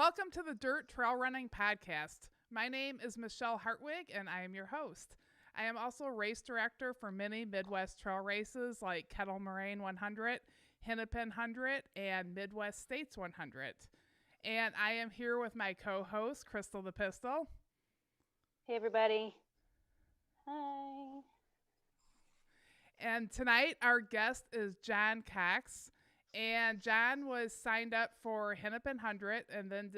Welcome to the Dirt Trail Running Podcast. My name is Michelle Hartwig, and I am your host. I am also race director for many Midwest trail races like Kettle Moraine 100, Hennepin 100, and Midwest States 100. And I am here with my co-host, Crystal the Pistol. Hey, everybody. Hi. And tonight, our guest is Jon Cox. And Jon was signed up for Hennepin 100 and then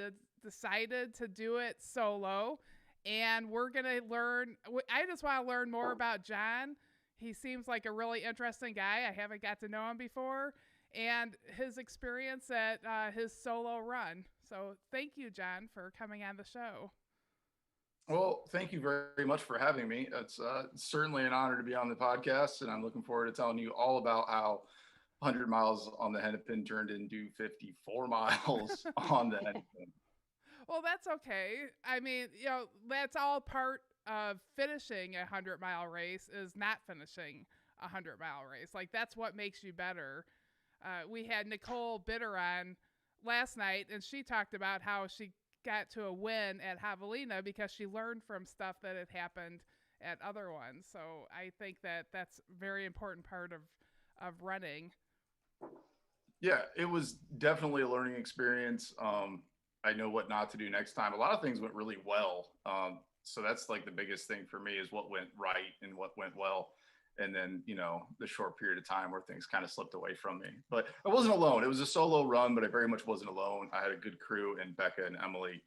decided to do it solo. And we're going to learn, I just want to learn more about Jon. He seems like a really interesting guy. I haven't got to know him before. And his experience at his solo run. So thank you, Jon, for coming on the show. Well, thank you very much for having me. It's certainly an honor to be on the podcast, and I'm looking forward to telling you all about how 100 miles on the Hennepin turned into 54 miles on the Hennepin. Well, that's okay. I mean, that's all part of finishing a 100-mile race is not finishing a 100-mile race. Like, that's what makes you better. We had Nicole Bitter on last night, and she talked about how she got to a win at Javelina because she learned from stuff that had happened at other ones. So I think that that's a very important part of running. Yeah, it was definitely a learning experience. I know what not to do next time. A lot of things went really well. So that's like the biggest thing for me is what went right and what went well. And then, the short period of time where things kind of slipped away from me. But I wasn't alone. It was a solo run, but I very much wasn't alone. I had a good crew, and Becca and Emily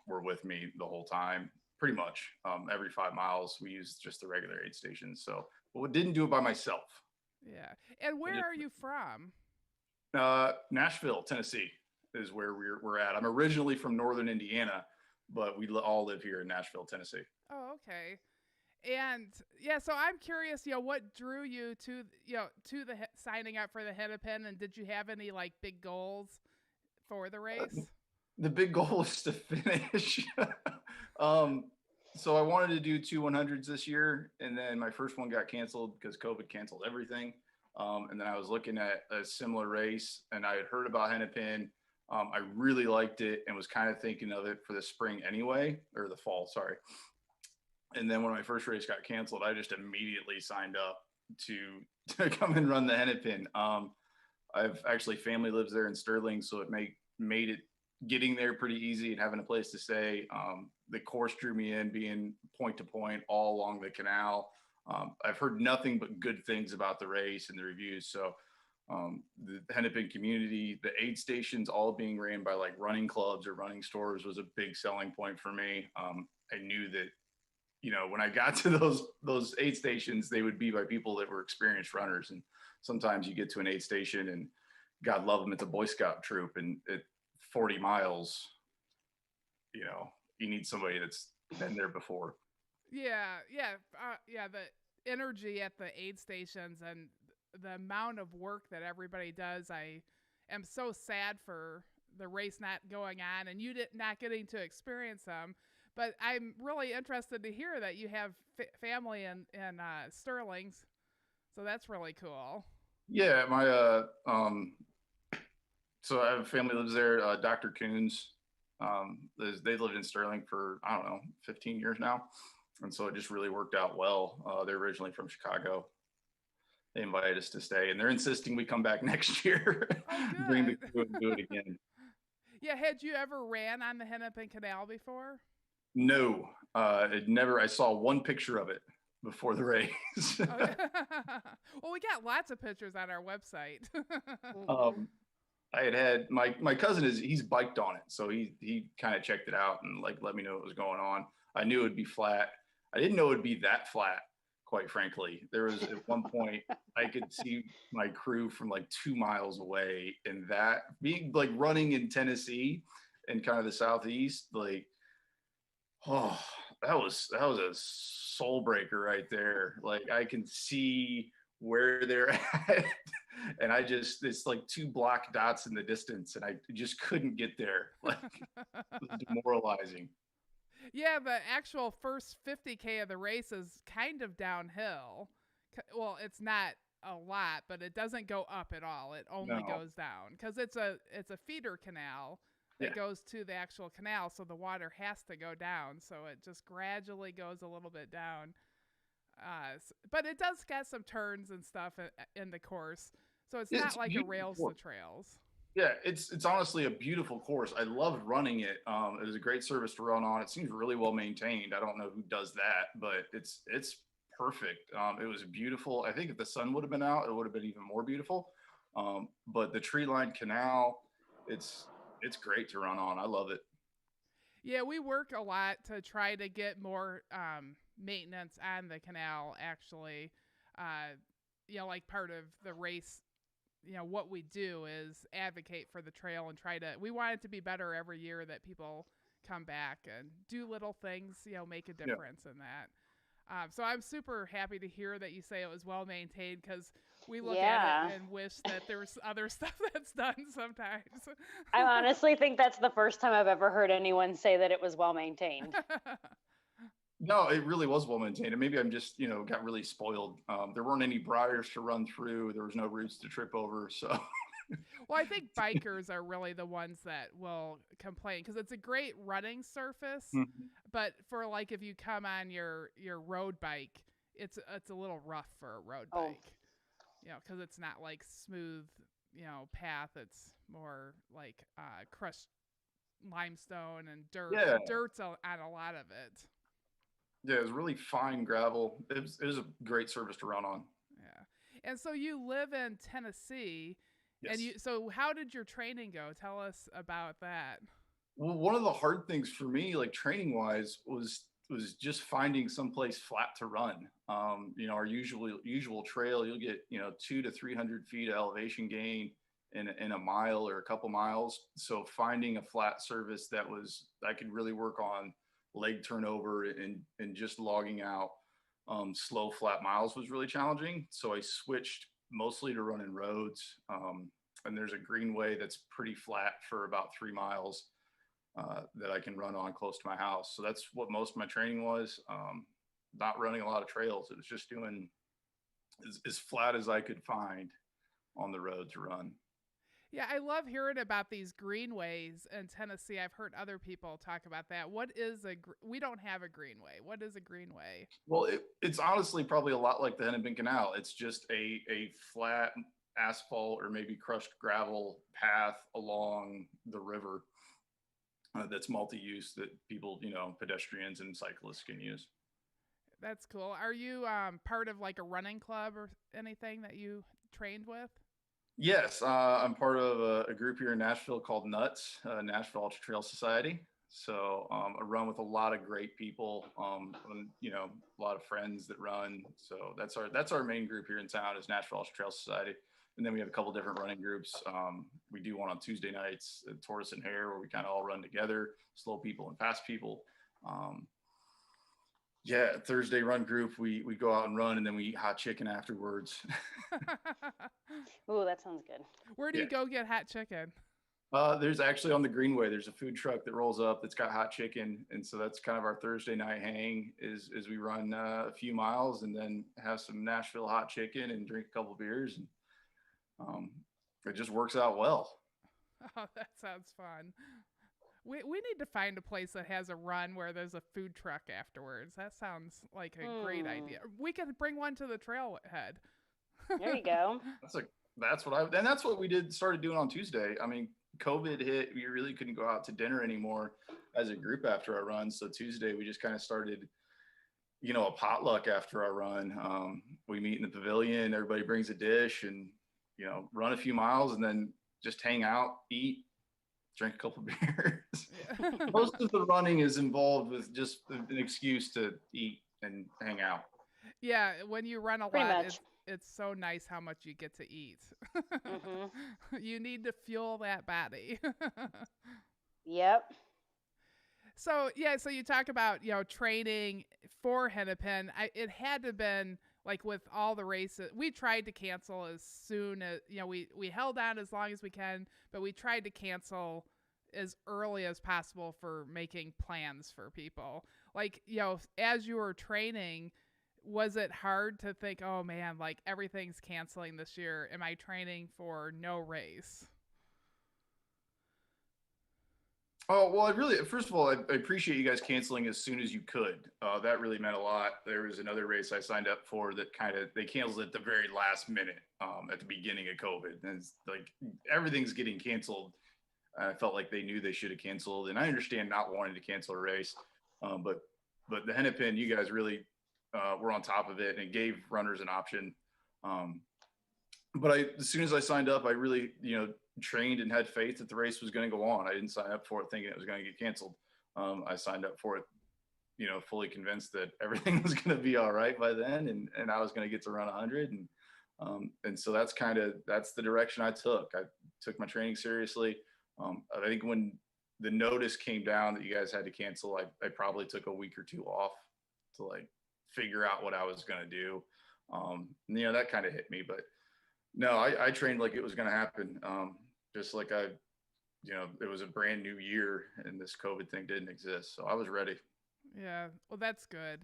were with me the whole time, pretty much. Every 5 miles, we used just the regular aid stations. So didn't do it by myself. Yeah. And where are you from? Nashville, Tennessee is where we're at. I'm originally from Northern Indiana, but we all live here in Nashville, Tennessee. Oh, okay. And yeah, so I'm curious, what drew you to the signing up for the Hennepin, and did you have any like big goals for the race? The big goal is to finish. So I wanted to do 2 100s this year, and then my first one got canceled because COVID canceled everything. And then I was looking at a similar race, and I had heard about Hennepin. I really liked it and was kind of thinking of it for the spring anyway, or the fall, sorry. And then when my first race got canceled, I just immediately signed up to come and run the Hennepin. I've actually family lives there in Sterling, so it made it getting there pretty easy and having a place to stay. The course drew me in, being point to point all along the canal. I've heard nothing but good things about the race and the reviews. So the Hennepin community, the aid stations, all being ran by like running clubs or running stores was a big selling point for me. I knew that, when I got to those aid stations, they would be by people that were experienced runners. And sometimes you get to an aid station and God love them, it's a Boy Scout troop. And at 40 miles, you need somebody that's been there before. Yeah. The energy at the aid stations and the amount of work that everybody does. I am so sad for the race not going on and you not getting to experience them. But I'm really interested to hear that you have family in Sterling's. So that's really cool. Yeah, my so I have family lives there. Dr. Coons, they've lived in Sterling for, I don't know, 15 years now. And so it just really worked out well. They're originally from Chicago. They invited us to stay, and they're insisting we come back next year. Oh, good. Bring the crew and do it again. Yeah, had you ever ran on the Hennepin Canal before? No, it never. I saw one picture of it before the race. Well, we got lots of pictures on our website. I had my cousin he's biked on it, so he kind of checked it out and like let me know what was going on. I knew it'd be flat. I didn't know it'd be that flat, quite frankly. There was at one point I could see my crew from like 2 miles away, and that being like running in Tennessee and kind of the Southeast, like, oh, that was a soul breaker right there. Like I can see where they're at, and it's like 2 black dots in the distance, and I just couldn't get there. Like it was demoralizing. Yeah, the actual first 50K of the race is kind of downhill. Well, it's not a lot, but it doesn't go up at all. It only goes down because it's a feeder canal. Yeah. that goes to the actual canal, so the water has to go down. So it just gradually goes a little bit down. But it does get some turns and stuff in the course. So it's not It's like a rails beautiful. to trails. Yeah, it's honestly a beautiful course. I loved running it. It was a great service to run on. It seems really well maintained. I don't know who does that, but it's perfect. It was beautiful. I think if the sun would have been out, it would have been even more beautiful. But the tree lined canal, it's it's great to run on. I love it. Yeah, we work a lot to try to get more maintenance on the canal, actually. Like part of the race, what we do is advocate for the trail and we want it to be better every year, that people come back and do little things, make a Yeah. difference in that. So I'm super happy to hear that you say it was well maintained, because we look at it and wish that there was other stuff that's done sometimes. I honestly think that's the first time I've ever heard anyone say that it was well maintained. No, it really was well maintained. And maybe I'm just, got really spoiled. There weren't any briars to run through. There was no roots to trip over. So Well, I think bikers are really the ones that will complain, because it's a great running surface, but for like if you come on your road bike, it's a little rough for a road Oh. bike, because it's not like smooth, path. It's more like crushed limestone and dirt. Yeah. Dirt's on a lot of it. yeah, it was really fine gravel. It was a great service to run on. Yeah. And so you live in Tennessee. Yes. And so how did your training go? Tell us about that. Well, one of the hard things for me, like training wise, was just finding someplace flat to run. Our usual trail, you'll get 200 to 300 feet of elevation gain in a mile or a couple miles. So finding a flat surface that I could really work on leg turnover and just logging out slow flat miles was really challenging. So I switched mostly to running roads. And there's a greenway that's pretty flat for about 3 miles that I can run on close to my house. So that's what most of my training was. Not running a lot of trails. It was just doing as flat as I could find on the road to run. Yeah, I love hearing about these greenways in Tennessee. I've heard other people talk about that. We don't have a greenway. What is a greenway? Well, it's honestly probably a lot like the Hennepin Canal. It's just a flat asphalt or maybe crushed gravel path along the river that's multi-use that people, pedestrians and cyclists can use. That's cool. Are you part of like a running club or anything that you trained with? Yes, I'm part of a group here in Nashville called NUTS, Nashville Ultra Trail Society. So I run with a lot of great people, and, a lot of friends that run. So that's our main group here in town is Nashville Ultra Trail Society. And then we have a couple different running groups. We do one on Tuesday nights, Tortoise and Hare, where we kind of all run together, slow people and fast people. Thursday run group, we go out and run, and then we eat hot chicken afterwards. Ooh, that sounds good. Where do you go get hot chicken? There's actually on the Greenway, there's a food truck that rolls up that's got hot chicken. And so that's kind of our Thursday night hang is we run a few miles and then have some Nashville hot chicken and drink a couple beers. And it just works out well. Oh, that sounds fun. We need to find a place that has a run where there's a food truck afterwards. That sounds like a great idea. We could bring one to the trailhead. There you go. That's what we started doing on Tuesday. I mean, COVID hit, we really couldn't go out to dinner anymore as a group after our run. So Tuesday we just kind of started, a potluck after our run. We meet in the pavilion, everybody brings a dish and, run a few miles and then just hang out, eat, drink a couple beers. Yeah. Most of the running is involved with just an excuse to eat and hang out. Yeah, when you run a Pretty lot, much. it's so nice how much you get to eat. Mm-hmm. You need to fuel that body. Yep. So you talk about training for Hennepin. It had to been like with all the races. We tried to cancel as soon as we held on as long as we can, but we tried to cancel as early as possible for making plans for people. Like as you were training, was it hard to think, oh man, like everything's canceling this year? Am I training for no race? Oh, well, first of all, I appreciate you guys canceling as soon as you could. That really meant a lot. There was another race I signed up for that they canceled at the very last minute, at the beginning of COVID. And it's like everything's getting canceled. I felt like they knew they should have canceled. And I understand not wanting to cancel a race. But the Hennepin, you guys really were on top of it, and it gave runners an option. Um, but as soon as I signed up, I really, trained and had faith that the race was going to go on. I didn't sign up for it thinking it was going to get canceled. I signed up for it, fully convinced that everything was going to be all right by then, and I was going to get to run 100. And so that's the direction I took. I took my training seriously. I think when the notice came down that you guys had to cancel, I probably took a week or two off to like figure out what I was going to do. That kind of hit me, but no, I trained like it was going to happen. Just like it was a brand new year and this COVID thing didn't exist. So I was ready. Yeah, well, that's good.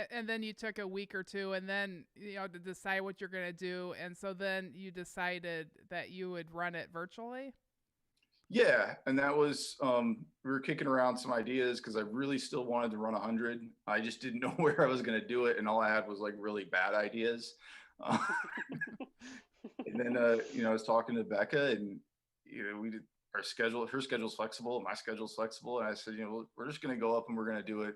And then you took a week or two, and then to decide what you're gonna do, and so then you decided that you would run it virtually. Yeah, and that was we were kicking around some ideas because I really still wanted to run 100. I just didn't know where I was going to do it, and all I had was like really bad ideas. And then I was talking to Becca, and we did our schedule. Her schedule's flexible, my schedule's flexible, and I said, we're just going to go up and we're going to do it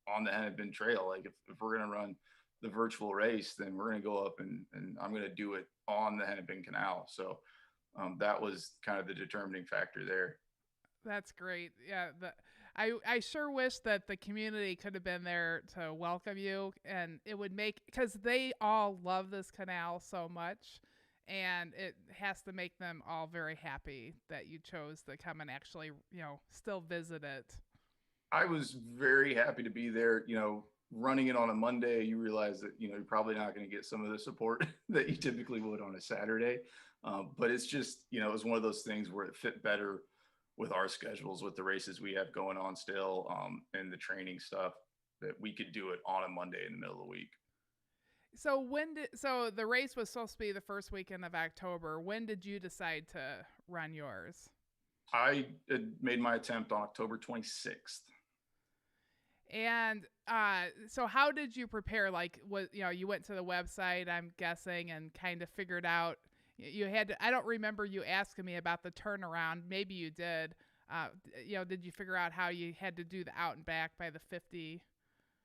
on the Hennepin Trail. Like if we're going to run the virtual race, then we're going to go up and I'm going to do it on the Hennepin Canal. So that was kind of the determining factor there. That's great. Yeah, I sure wish that the community could have been there to welcome you, and it would because they all love this canal so much, and it has to make them all very happy that you chose to come and actually, still visit it. I was very happy to be there. Running it on a Monday, you realize that you're probably not going to get some of the support that you typically would on a Saturday. But it's just it was one of those things where it fit better with our schedules, with the races we have going on still, and the training stuff, that we could do it on a Monday in the middle of the week. So the race was supposed to be the first weekend of October. When did you decide to run yours? I had made my attempt on October 26th. And so how did you prepare? Like, you went to the website, I'm guessing, and kind of figured out you had to, I don't remember you asking me about the turnaround. Maybe you did. Did you figure out how you had to do the out and back by the 50?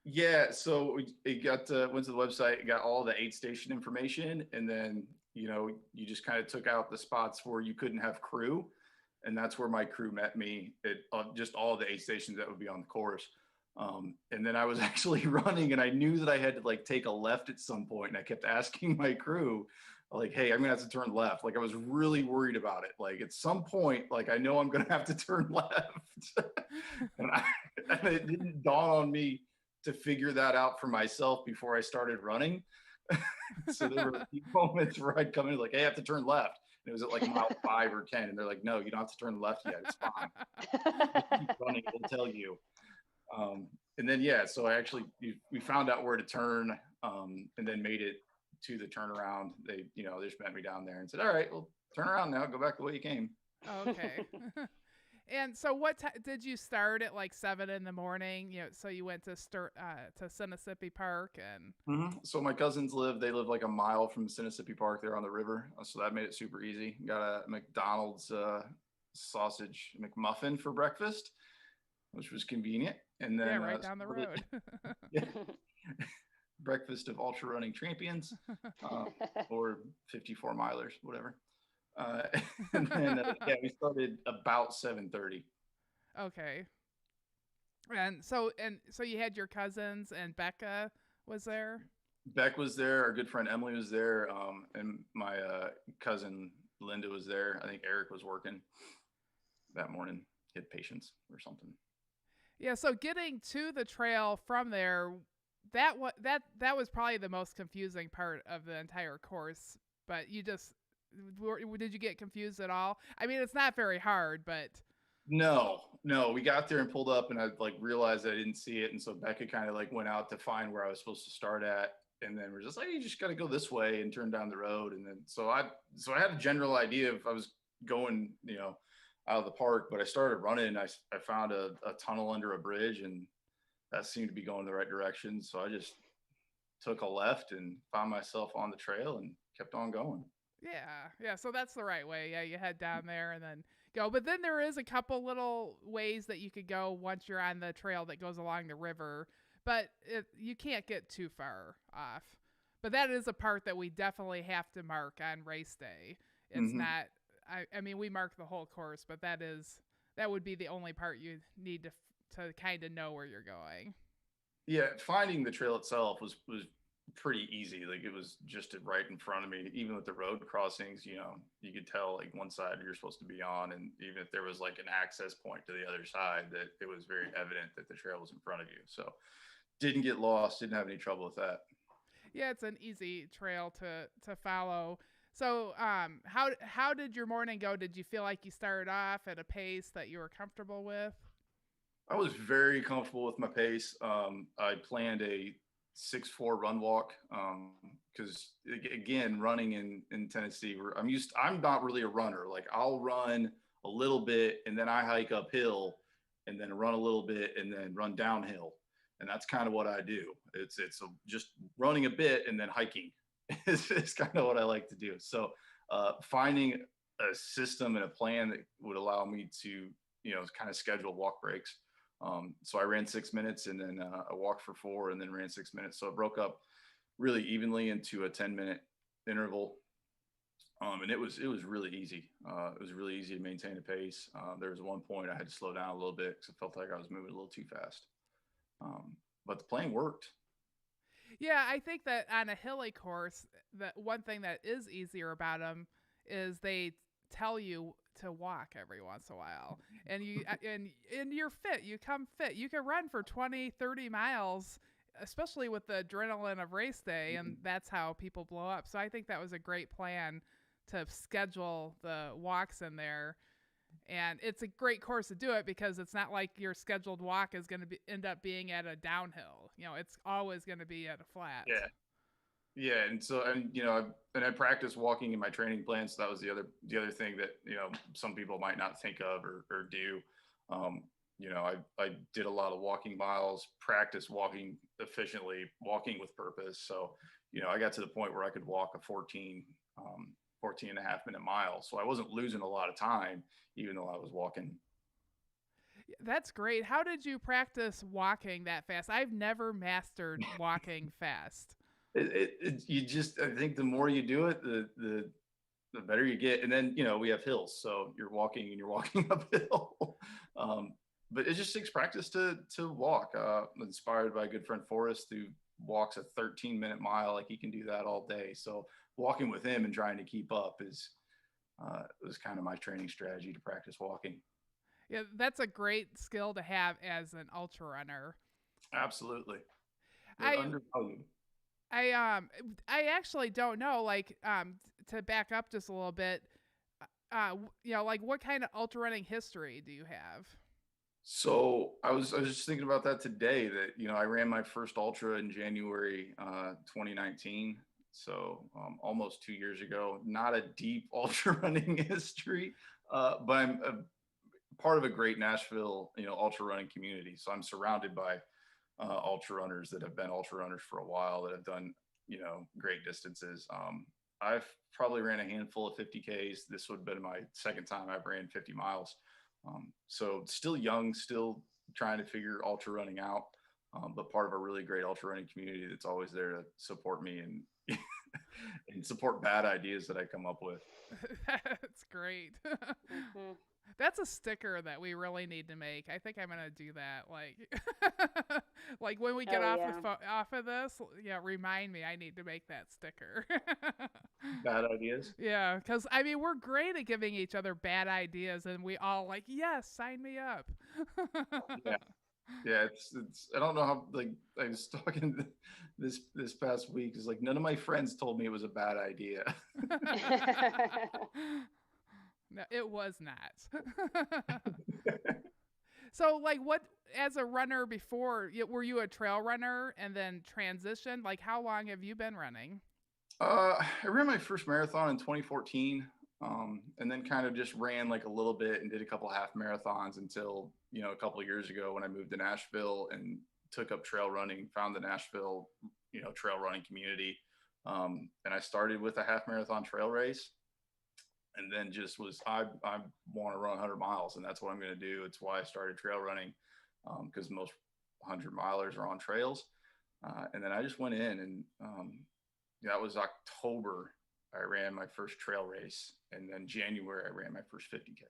Yeah, so it went to the website, it got all the aid station information, and then you just kind of took out the spots where you couldn't have crew, and that's where my crew met me at just all the aid stations that would be on the course. And then I was actually running, and I knew that I had to like take a left at some point, and I kept asking my crew, like, hey, I'm gonna have to turn left. Like I was really worried about it. Like at some point, like I know I'm gonna have to turn left. and it didn't dawn on me to figure that out for myself before I started running. So there were a few moments where I'd come in like, hey, I have to turn left. And it was at like mile 5 or 10. And they're like, no, you don't have to turn left yet. It's fine. Just keep running, it'll tell you. And then, so we found out where to turn, and then made it to the turnaround. They just met me down there and said, all right, well, turn around now, go back the way you came. Okay. And so what did you start at like 7 in the morning? So you went to Mississippi Park and. Mm-hmm. So my cousins they live like a mile from Mississippi Park. They're on the river. So that made it super easy. Got a McDonald's sausage McMuffin for breakfast, which was convenient. And then right down the road. Yeah. Breakfast of ultra running champions, or 54 milers, whatever. And then we started about 7:30. Okay. And so you had your cousins, and Becca was there. Beck was there. Our good friend Emily was there, and my cousin Linda was there. I think Eric was working that morning. He had patients or something. Yeah. So getting to the trail from there, that was probably the most confusing part of the entire course. But did you get confused at all? I mean, it's not very hard, but. No, we got there and pulled up, and I like realized I didn't see it. And so Becca kind of like went out to find where I was supposed to start at. And then we're just like, you just got to go this way and turn down the road. And then, so I had a general idea if I was going, out of the park, but I started running. I found a tunnel under a bridge, and that seemed to be going the right direction. So I just took a left and found myself on the trail and kept on going. Yeah. So that's the right way. Yeah, you head down there and then go. But then there is a couple little ways that you could go once you're on the trail that goes along the river, but you can't get too far off. But that is a part that we definitely have to mark on race day. It's Hmm. not. I mean, we mark the whole course, but that would be the only part you need to kind of know where you're going. Yeah, finding the trail itself was pretty easy. Like it was just right in front of me. Even with the road crossings, you could tell like one side you're supposed to be on, and even if there was like an access point to the other side, that it was very evident that the trail was in front of you. So didn't get lost. Didn't have any trouble with that. Yeah, it's an easy trail to follow. So, how did your morning go? Did you feel like you started off at a pace that you were comfortable with? I was very comfortable with my pace. I planned a 6-4 run walk because again, running in Tennessee, I'm not really a runner. Like I'll run a little bit and then I hike uphill and then run a little bit and then run downhill. And that's kind of what I do. Just running a bit and then hiking is kind of what I like to do. So finding a system and a plan that would allow me to, kind of schedule walk breaks. So I ran 6 minutes and then I walked for 4 and then ran 6 minutes. So it broke up really evenly into a 10-minute interval. And it was really easy. It was really easy to maintain a pace. There was one point I had to slow down a little bit because I felt like I was moving a little too fast. But the plan worked. Yeah, I think that on a hilly course, the one thing that is easier about them is they tell you to walk every once in a while. And and you're fit. You come fit. You can run for 20, 30 miles, especially with the adrenaline of race day, and that's how people blow up. So I think that was a great plan to schedule the walks in there. And it's a great course to do it because it's not like your scheduled walk is going to end up being at a downhill. It's always going to be at a flat. Yeah. Yeah, and so I practiced walking in my training plan. So that was the other thing that some people might not think of or do. I did a lot of walking miles, practice walking efficiently, walking with purpose. So I got to the point where I could walk a 14 and a half minute mile. So I wasn't losing a lot of time, even though I was walking. That's great. How did you practice walking that fast? I've never mastered walking fast. I think the more you do it, the better you get. And then, we have hills. So you're walking and you're walking uphill. But it just takes practice to walk. Inspired by a good friend, Forrest, who walks a 13-minute mile. Like he can do that all day. So walking with him and trying to keep up was kind of my training strategy to practice walking. Yeah, that's a great skill to have as an ultra runner. Absolutely. They're I undervalued. I actually don't know. Like, to back up just a little bit, like what kind of ultra running history do you have? So I was just thinking about that today. That I ran my first ultra in January 2019. So almost 2 years ago. Not a deep ultra running history, but I'm part of a great Nashville ultra running community. So I'm surrounded by ultra runners that have been ultra runners for a while that have done great distances. I've probably ran a handful of 50Ks. This would have been my second time I've ran 50 miles. So still young, still trying to figure ultra running out, but part of a really great ultra running community that's always there to support me and and support bad ideas that I come up with. That's great. Hmm. That's a sticker that we really need to make. I think I'm gonna do that. Like, like when we get Oh off yeah. off of this, yeah, remind me. I need to make that sticker. Bad ideas. Yeah, because I mean, we're great at giving each other bad ideas, and we all like, yes, sign me up. Yeah. Yeah, it's I don't know how, like, I was talking this past week, is like none of my friends told me it was a bad idea. No, it was not. So, like, what as a runner before? Were you a trail runner and then transitioned? Like, how long have you been running? I ran my first marathon in 2014. And then kind of just ran like a little bit and did a couple half marathons until, a couple of years ago when I moved to Nashville and took up trail running, found the Nashville, trail running community. And I started with a half marathon trail race, and then just I want to run 100 miles, and that's what I'm going to do. It's why I started trail running, because most 100 milers are on trails. And then I just went in, and that was October. I ran my first trail race, and then January I ran my first 50K.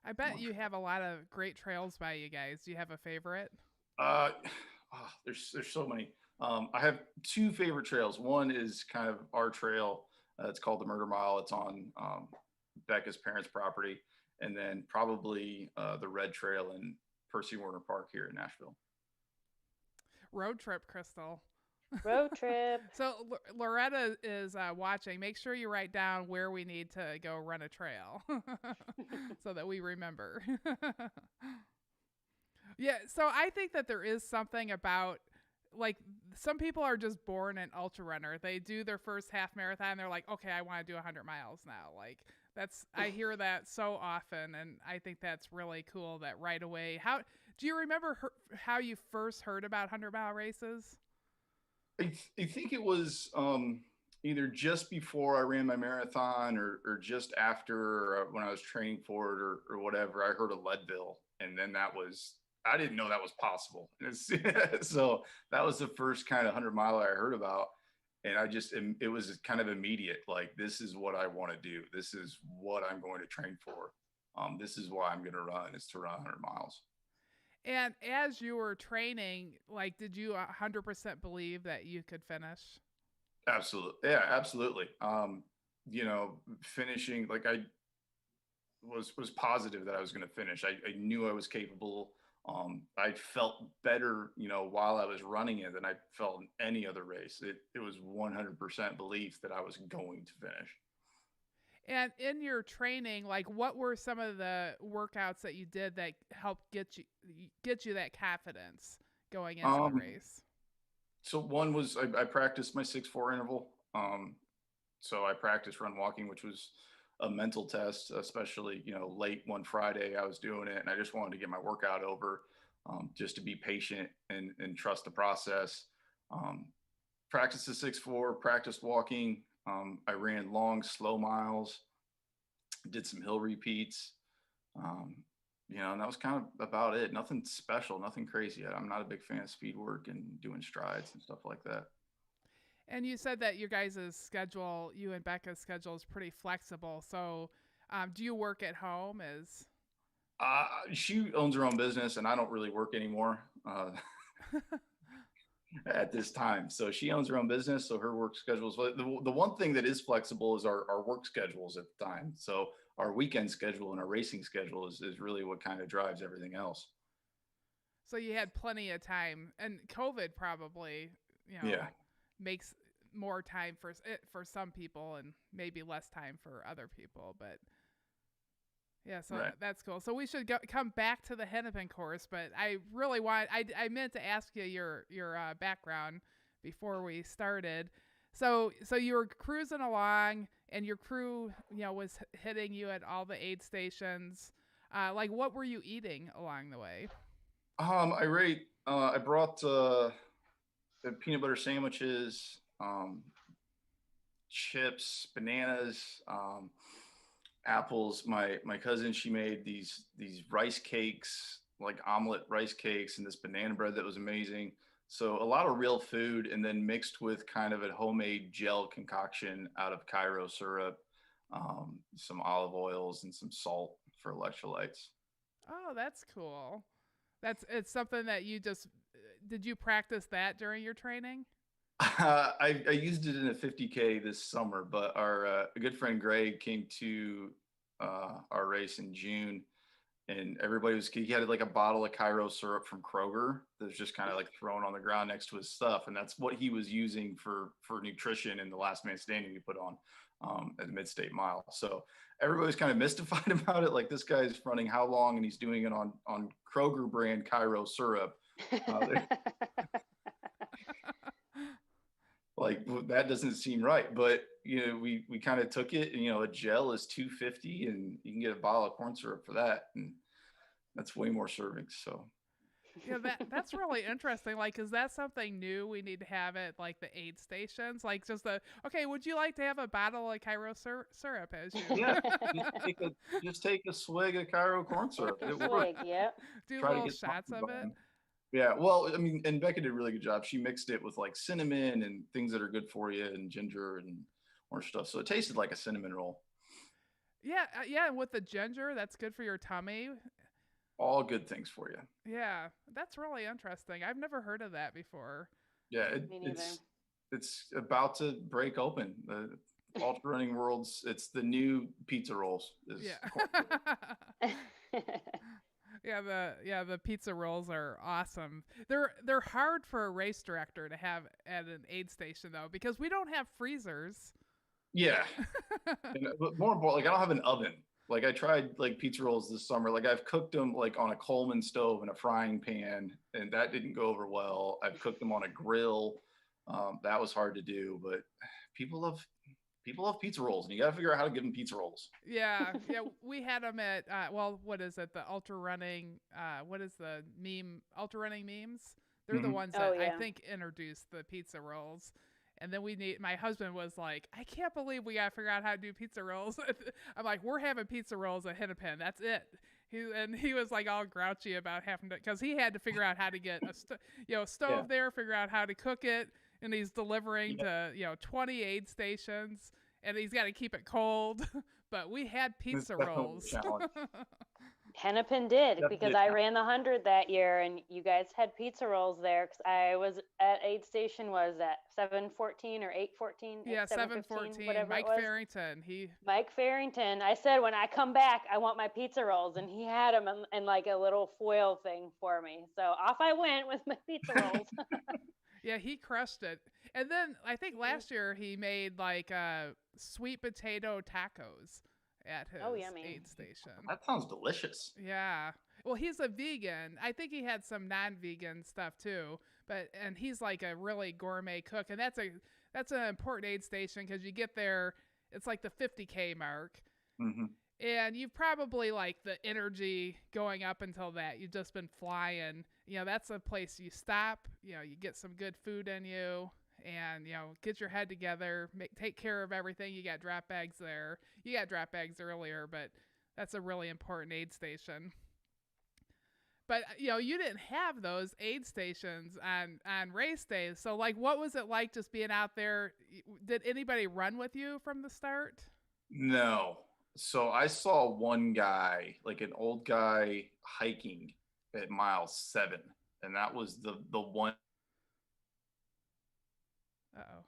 I bet you have a lot of great trails by you guys. Do you have a favorite? There's so many. I have two favorite trails. One is kind of our trail. It's called the Murder Mile. It's on Becca's parents' property, and then probably the Red Trail in Percy Warner Park here in Nashville. Road trip, Crystal. Road trip. So Loretta is watching. Make sure you write down where we need to go run a trail so that we remember. Yeah, so I think that there is something about, like, some people are just born an ultra runner. They do their first half marathon. They're like, okay, I want to do 100 miles now. Like, I hear that so often, and I think that's really cool that right away. How do you remember how you first heard about 100-mile races? I think it was either just before I ran my marathon or just after, when I was training for it or whatever. I heard of Leadville, and then I didn't know that was possible. So that was the first kind of 100-miler I heard about. And it was kind of immediate. Like, this is what I want to do. This is what I'm going to train for. This is why I'm going to run, is to run 100 miles. And as you were training, like, did you 100% believe that you could finish? Absolutely. Yeah, absolutely. Finishing, like, I was positive that I was going to finish. I knew I was capable. I felt better, while I was running it than I felt in any other race. It was 100% belief that I was going to finish. And in your training, like, what were some of the workouts that you did that helped get you that confidence going into the race? So one was I practiced my 6-4 interval. So I practiced run walking, which was a mental test, especially, late one Friday I was doing it, and I just wanted to get my workout over, just to be patient and trust the process. Practiced the 6-4, practiced walking. I ran long, slow miles, did some hill repeats, and that was kind of about it. Nothing special, nothing crazy. I'm not a big fan of speed work and doing strides and stuff like that. And you said that your guys' schedule, you and Becca's schedule, is pretty flexible. So do you work at home? She owns her own business, and I don't really work anymore. At this time. So she owns her own business. So her work schedules, the one thing that is flexible is our work schedules at the time. So our weekend schedule and our racing schedule is really what kind of drives everything else. So you had plenty of time, and COVID probably, makes more time for some people and maybe less time for other people, but yeah, so right. That's cool. So we should come back to the Hennepin course, but I really I meant to ask you your background before we started. So you were cruising along, and your crew, was hitting you at all the aid stations. Like, what were you eating along the way? I brought the peanut butter sandwiches, chips, bananas, apples. My cousin, she made these rice cakes, like omelet rice cakes, and this banana bread that was amazing. So a lot of real food, and then mixed with kind of a homemade gel concoction out of Cairo syrup, some olive oils, and some salt for electrolytes. Oh, that's cool. It's something that did you practice that during your training? I used it in a 50K this summer, but our a good friend Greg came to our race in June, and he had like a bottle of Cairo syrup from Kroger that was just kind of like thrown on the ground next to his stuff, and that's what he was using for nutrition in the last man standing we put on at the Mid-State Mile. So everybody's kind of mystified about it. Like, this guy's running how long, and he's doing it on Kroger brand Cairo syrup. like that doesn't seem right. But we kind of took it, and a gel is 250, and you can get a bottle of corn syrup for that, and that's way more servings. So Yeah, that's really interesting. Like, is that something new we need to have at like the aid stations? Like, okay, would you like to have a bottle of Cairo syrup as you yeah, just take a swig of Cairo corn syrup. It works. Swig, yep. do Try to little get shots something of it? going. Yeah, well, I mean, and Becca did a really good job. She mixed it with like cinnamon and things that are good for you, and ginger and orange stuff. So it tasted like a cinnamon roll. Yeah, yeah, and with the ginger, that's good for your tummy. All good things for you. Yeah, that's really interesting. I've never heard of that before. Yeah, Me neither. it's about to break open. The ultra running worlds. It's the new pizza rolls. Yeah. Yeah, the pizza rolls are awesome. They're hard for a race director to have at an aid station though, because we don't have freezers. Yeah, but more important, like I don't have an oven. Like I tried like pizza rolls this summer. Like I've cooked them like on a Coleman stove in a frying pan, and that didn't go over well. I've cooked them on a grill. That was hard to do, but people love pizza rolls, and you got to figure out how to give them pizza rolls. Yeah, we had them at what is it? The ultra running. What is the meme? Ultra running memes. They're the ones that I think introduced the pizza rolls. And then my husband was like, I can't believe we got to figure out how to do pizza rolls. I'm like, we're having pizza rolls at Hennepin. That's it. He was like all grouchy about having to, because he had to figure out how to get a stove there, figure out how to cook it. And he's delivering to, 20 aid stations, and he's got to keep it cold. But we had pizza rolls. Hennepin did, because I ran the 100 that year, and you guys had pizza rolls there. Because I was at aid station, was at 714 or 814? Yeah, 714. Mike Farrington. Mike Farrington. I said, when I come back, I want my pizza rolls, and he had them in like a little foil thing for me. So off I went with my pizza rolls. Yeah, he crushed it. And then I think last year he made like sweet potato tacos at his aid station. That sounds delicious. Yeah. Well, he's a vegan. I think he had some non-vegan stuff too. And he's like a really gourmet cook, and that's an important aid station because you get there, it's like the 50K mark. Mm-hmm. And you've probably like the energy going up until that. You've just been flying. That's a place you stop. You get some good food in you, and get your head together, take care of everything. You got drop bags there. You got drop bags earlier, but that's a really important aid station. But you didn't have those aid stations on race days. So like, what was it like just being out there? Did anybody run with you from the start? No. So I saw one guy, like an old guy, hiking at mile 7, and that was the one. Uh-oh.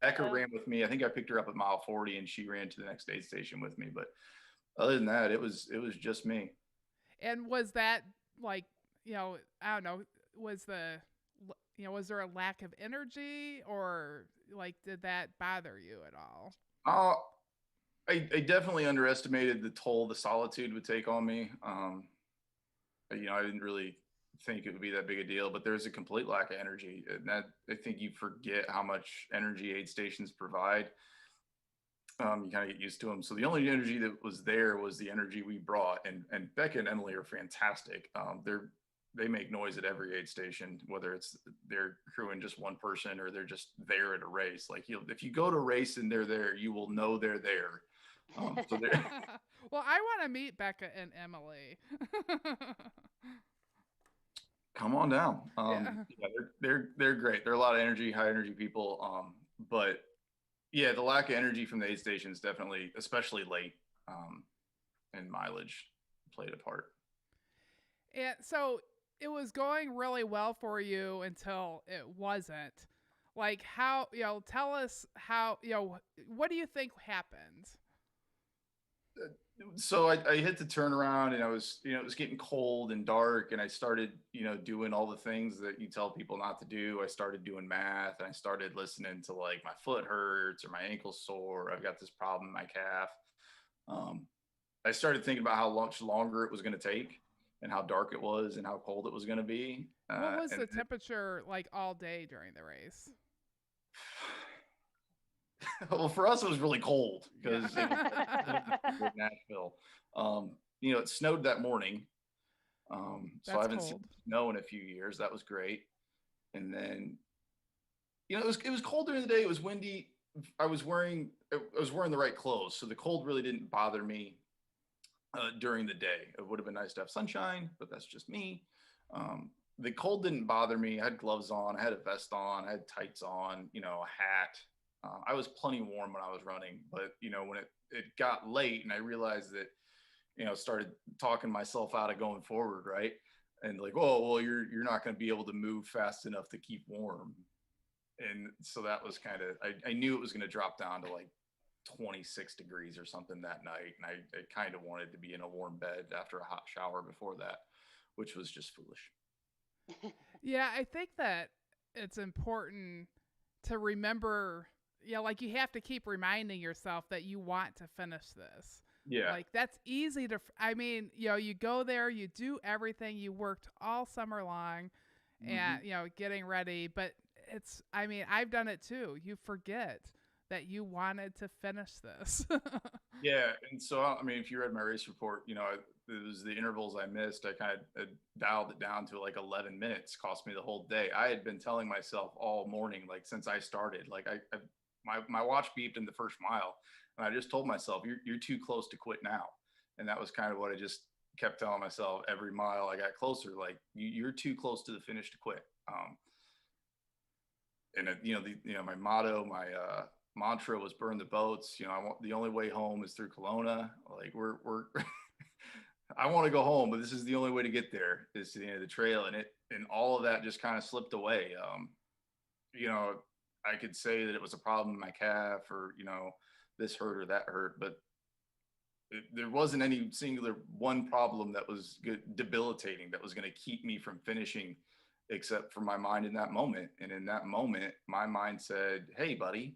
Becca ran with me. I think I picked her up at mile 40, and she ran to the next aid station with me. But other than that, it was just me. And was that like, I don't know, was there a lack of energy, or like, did that bother you at all? I definitely underestimated the toll the solitude would take on me. I didn't really think it would be that big a deal, but there's a complete lack of energy, and that I think you forget how much energy aid stations provide. You kind of get used to them. So the only energy that was there was the energy we brought, and Becca and Emily are fantastic. They make noise at every aid station, whether it's they're crewing just one person or they're just there at a race. Like if you go to a race and they're there, you will know they're there. Well, I want to meet Becca and Emily. Come on down. They're great. They're a lot of energy, high energy people. But yeah, the lack of energy from the aid stations definitely, especially late, and mileage played a part. And so it was going really well for you until it wasn't. Like how, tell us how, what do you think happened? So I hit the turnaround, and I was, it was getting cold and dark, and I started, doing all the things that you tell people not to do. I started doing math, and I started listening to like my foot hurts or my ankle's sore. I've got this problem in my calf. I started thinking about how much longer it was going to take and how dark it was and how cold it was going to be. What was the temperature like all day during the race? Well, for us, it was really cold because it was like Nashville. It snowed that morning. So I That's haven't seen cold. snow in a few years. That was great. And then, it was cold during the day. It was windy. I was wearing the right clothes, so the cold really didn't bother me during the day. It would have been nice to have sunshine, but that's just me. The cold didn't bother me. I had gloves on. I had a vest on. I had tights on. A hat. I was plenty warm when I was running, but when it got late and I realized that, started talking myself out of going forward, right? And like, oh well, you're not going to be able to move fast enough to keep warm. And so that was kind of, I knew it was going to drop down to like 26 degrees or something that night, and I kind of wanted to be in a warm bed after a hot shower before that, which was just foolish. Yeah, I think that it's important to remember, like you have to keep reminding yourself that you want to finish this. Yeah. Like that's easy to, I mean, you go there, you do everything, you worked all summer long and, Hmm. getting ready, but I mean, I've done it too. You forget that you wanted to finish this. Yeah, and so I mean, if you read my race report, it was the intervals I missed. I kind of dialed it down to like 11 minutes. Cost me the whole day. I had been telling myself all morning, like since I started, like my watch beeped in the first mile, and I just told myself, you're too close to quit now, and that was kind of what I just kept telling myself every mile I got closer. Like you're too close to the finish to quit. And my motto, my mantra was burn the boats. I want the only way home is through Kelowna. Like we're I want to go home, but this is the only way to get there is to the end of the trail. And all of that just kind of slipped away. You know, I could say that it was a problem in my calf or, this hurt or that hurt, but there wasn't any singular one problem that was debilitating that was going to keep me from finishing except for my mind in that moment. And in that moment, my mind said, hey, buddy,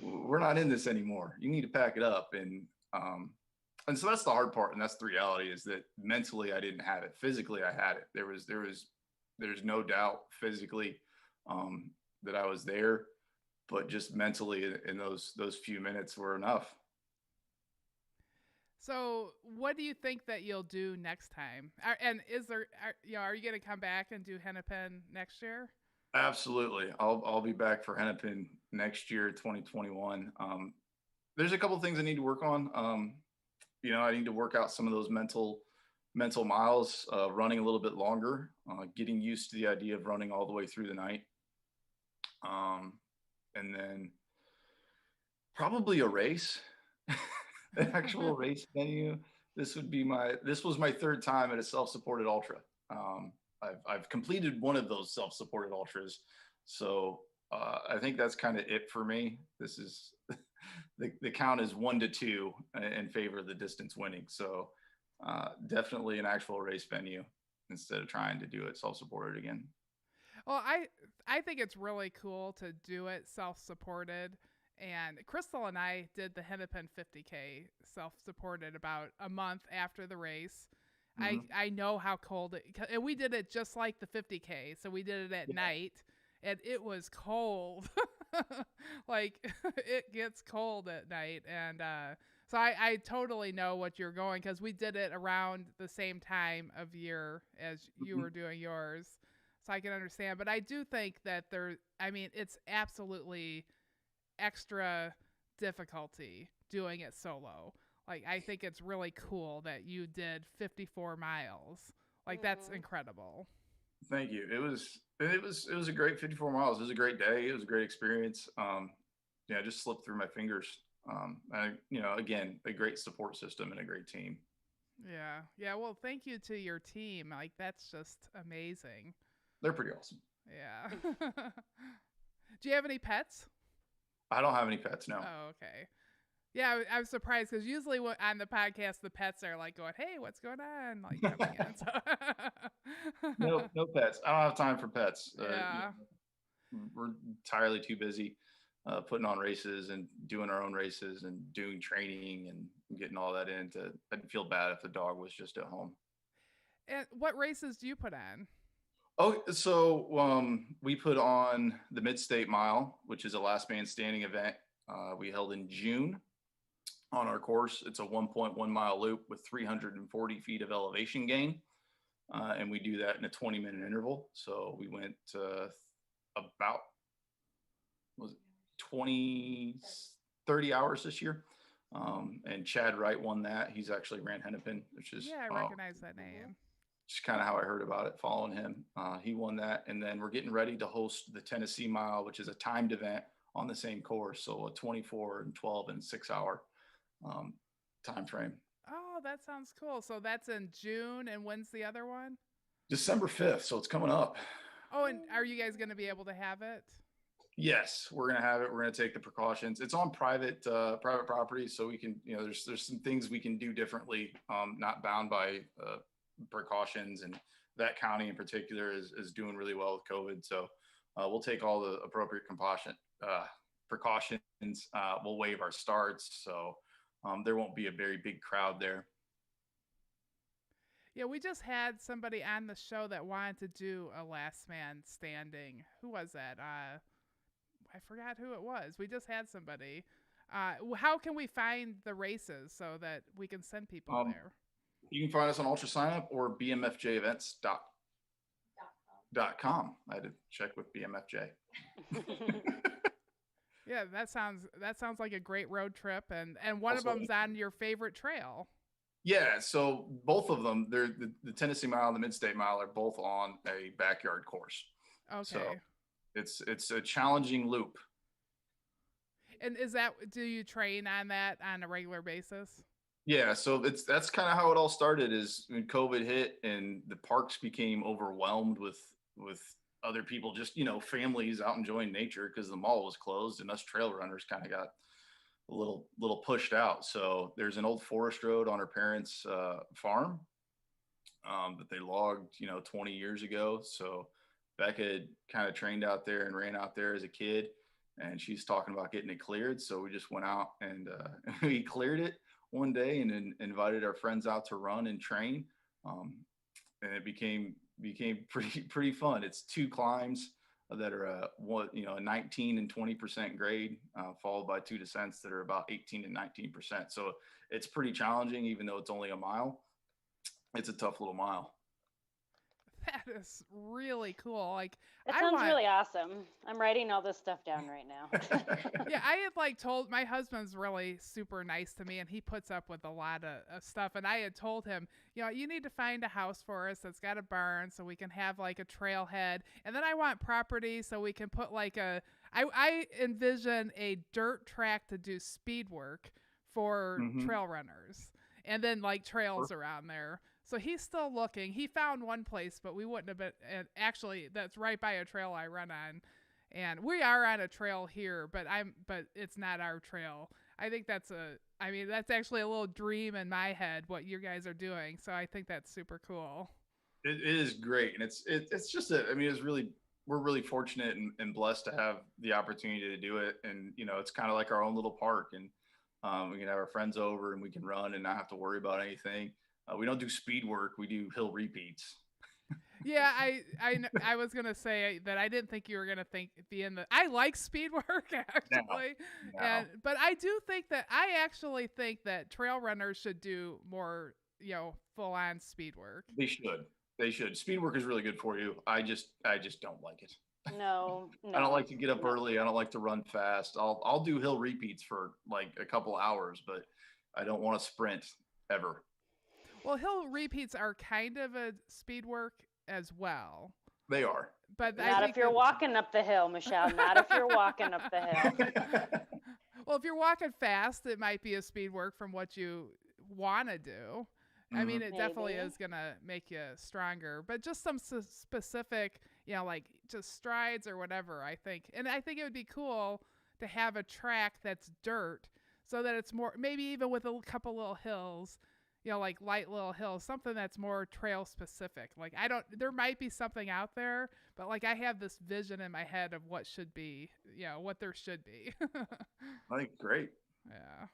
we're not in this anymore. You need to pack it up. And so that's the hard part. And that's the reality is that mentally I didn't have it. Physically, I had it. There's no doubt physically that I was there, but just mentally in those few minutes were enough. So, what do you think that you'll do next time? And are you going to come back and do Hennepin next year? Absolutely. I'll be back for Hennepin next year, 2021. There's a couple of things I need to work on. I need to work out some of those mental miles, running a little bit longer, getting used to the idea of running all the way through the night. And then probably a race, an actual race venue. This was my third time at a self-supported ultra. I've completed one of those self-supported ultras, so I think that's kind of it for me. This is the count is 1-2 in favor of the distance winning. So definitely an actual race venue instead of trying to do it self-supported again. Well, I think it's really cool to do it self-supported. And Crystal and I did the Hennepin 50K self-supported about a month after the race. Mm-hmm. I know how cold and we did it just like the 50K. So we did it at night and it was cold. Like it gets cold at night. And so I totally know what you're going because we did it around the same time of year as you were doing yours. So I can understand. But I do think that it's absolutely extra difficulty doing it solo. Like I think it's really cool that you did 54 miles. Like that's incredible. Thank you. It was a great 54 miles. It was a great day. It was a great experience. I just slipped through my fingers. Again, a great support system and a great team. Yeah. Yeah. Well, thank you to your team. Like that's just amazing. They're pretty awesome. Yeah. Do you have any pets? I don't have any pets now. Oh, okay. Yeah, I was surprised because usually on the podcast, the pets are like going, "Hey, what's going on?" Like coming in. So. No pets. I don't have time for pets. Yeah. We're entirely too busy putting on races and doing our own races and doing training and getting all that in. I'd feel bad if the dog was just at home. And what races do you put on? Oh, so we put on the Mid-State Mile, which is a last man standing event. We held in June on our course. It's a 1.1 mile loop with 340 feet of elevation gain. And we do that in a 20-minute interval. So we went about was it 20, 30 hours this year. And Chad Wright won that. He's actually ran Hennepin, which is Yeah, I recognize that name. just kind of how I heard about it, following him. He won that. And then we're getting ready to host the Tennessee Mile, which is a timed event on the same course. So a 24 and 12 and 6 hour time frame. Oh, that sounds cool. So that's in June, and when's the other one? December 5th. So it's coming up. Oh, and are you guys going to be able to have it? Yes, we're gonna have it. We're gonna take the precautions. It's on private property, so we can, there's some things we can do differently. Not bound by precautions, and that county in particular is doing really well with COVID. So we'll take all the appropriate precautions. We'll waive our starts, so there won't be a very big crowd there. Yeah, we just had somebody on the show that wanted to do a last man standing. Who was that? I forgot who it was. We just had somebody. How can we find the races so that we can send people there? You can find us on Ultra Sign Up or bmfjevents.com. I had to check with BMFJ. Yeah, that sounds like a great road trip, and one of them's on your favorite trail. Yeah, so both of them, they're the Tennessee Mile and the Mid-State Mile are both on a backyard course. Okay. So it's a challenging loop. And do you train on that on a regular basis? Yeah, so that's kind of how it all started, is when COVID hit and the parks became overwhelmed with other people, just, families out enjoying nature because the mall was closed, and us trail runners kind of got a little pushed out. So there's an old forest road on our parents' farm that they logged, 20 years ago. So Becca had kind of trained out there and ran out there as a kid, and she's talking about getting it cleared. So we just went out and we cleared it one day and invited our friends out to run and train. And it became pretty fun. It's 2 climbs that are a 19 and 20% grade, followed by 2 descents that are about 18 and 19%. So it's pretty challenging, even though it's only a mile. It's a tough little mile. That is really cool. Like, that sounds really awesome. I'm writing all this stuff down right now. Yeah, I had told my husband's really super nice to me, and he puts up with a lot of stuff. And I had told him, you need to find a house for us that's got a barn so we can have a trailhead. And then I want property so we can put I envision a dirt track to do speed work for trail runners, and then trails around there. So he's still looking. He found one place, but we wouldn't have been. And actually, that's right by a trail I run on, and we are on a trail here. But it's not our trail. I think that's actually a little dream in my head what you guys are doing. So I think that's super cool. It is great, and it's just we're really fortunate and blessed to have the opportunity to do it. And it's kind of like our own little park, and we can have our friends over and we can run and not have to worry about anything. We don't do speed work. We do hill repeats. Yeah, I was gonna say that I didn't think you were gonna I like speed work actually, no. But I actually think that trail runners should do more, full on speed work. They should. Speed work is really good for you. I just don't like it. No. I don't like to get up early. I don't like to run fast. I'll do hill repeats for a couple hours, but I don't want to sprint ever. Well, hill repeats are kind of a speed work as well. They are. But not if you're walking up the hill, Michelle. Not if you're walking up the hill. Well, if you're walking fast, it might be a speed work from what you want to do. I mean, it definitely is going to make you stronger. But just some specific, just strides or whatever, I think. And I think it would be cool to have a track that's dirt so that it's more, maybe even with a couple little hills, light little hills, something that's more trail specific. There might be something out there, but I have this vision in my head of what should be, what there should be. I think great. Yeah.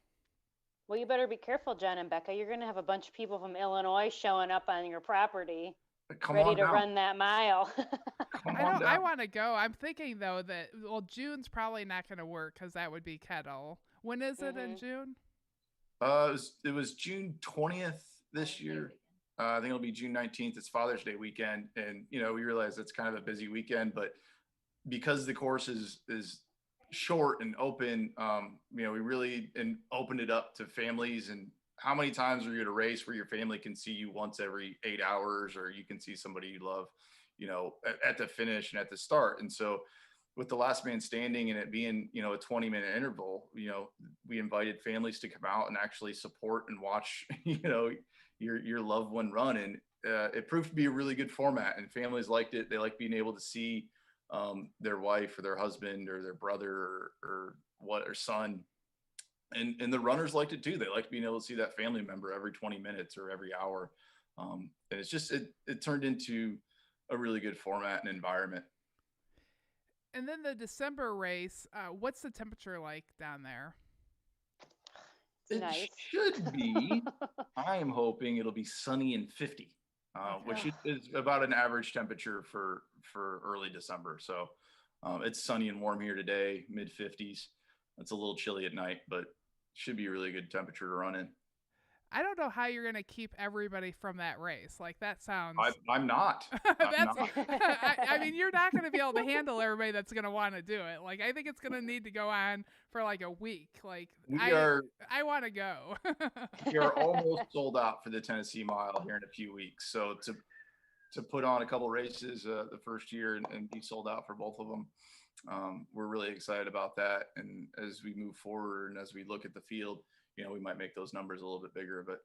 Well, you better be careful, Jen and Becca. You're going to have a bunch of people from Illinois showing up on your property. Come ready on to down. run that mile. Come on I down. want to go. I'm thinking though that June's probably not going to work because that would be kettle. When is it in June? It was June 20th this year. I think it'll be June 19th. It's Father's Day weekend, and we realize it's kind of a busy weekend, but because the course is short and open, we really opened it up to families. And how many times are you at a race where your family can see you once every 8 hours, or you can see somebody you love, at the finish and at the start? And so with the last man standing and it being, a 20-minute interval, we invited families to come out and actually support and watch, your loved one run. And it proved to be a really good format, and families liked it. They like being able to see their wife or their husband or their brother or son. And the runners liked it too. They liked being able to see that family member every 20 minutes or every hour. And it's just, it turned into a really good format and environment. And then the December race, what's the temperature like down there? It nice. should be. I am hoping it'll be sunny and 50, which is about an average temperature for early December. So it's sunny and warm here today, mid 50s. It's a little chilly at night, but should be a really good temperature to run in. I don't know how you're going to keep everybody from that race. Like, that sounds... I'm not. I mean, you're not going to be able to handle everybody that's going to want to do it. Like, I think it's going to need to go on for like a week. Like, I want to go. We are almost sold out for the Tennessee Mile here in a few weeks. So to put on a couple races the first year and be sold out for both of them, we're really excited about that. And as we move forward and as we look at the field, we might make those numbers a little bit bigger, but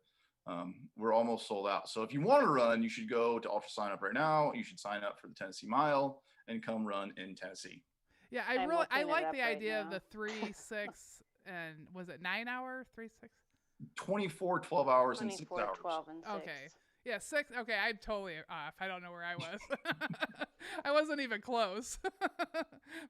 we're almost sold out. So if you want to run, you should go to Ultra Sign Up right now. You should sign up for the Tennessee Mile and come run in Tennessee. Yeah, I like the idea of the 3, 6, and was it 9 hour, 3, 6? 24, 12 hours 24, and 6 hours. 12 and 6. Okay. Yeah, 6. Okay, I'm totally off. I don't know where I was. I wasn't even close.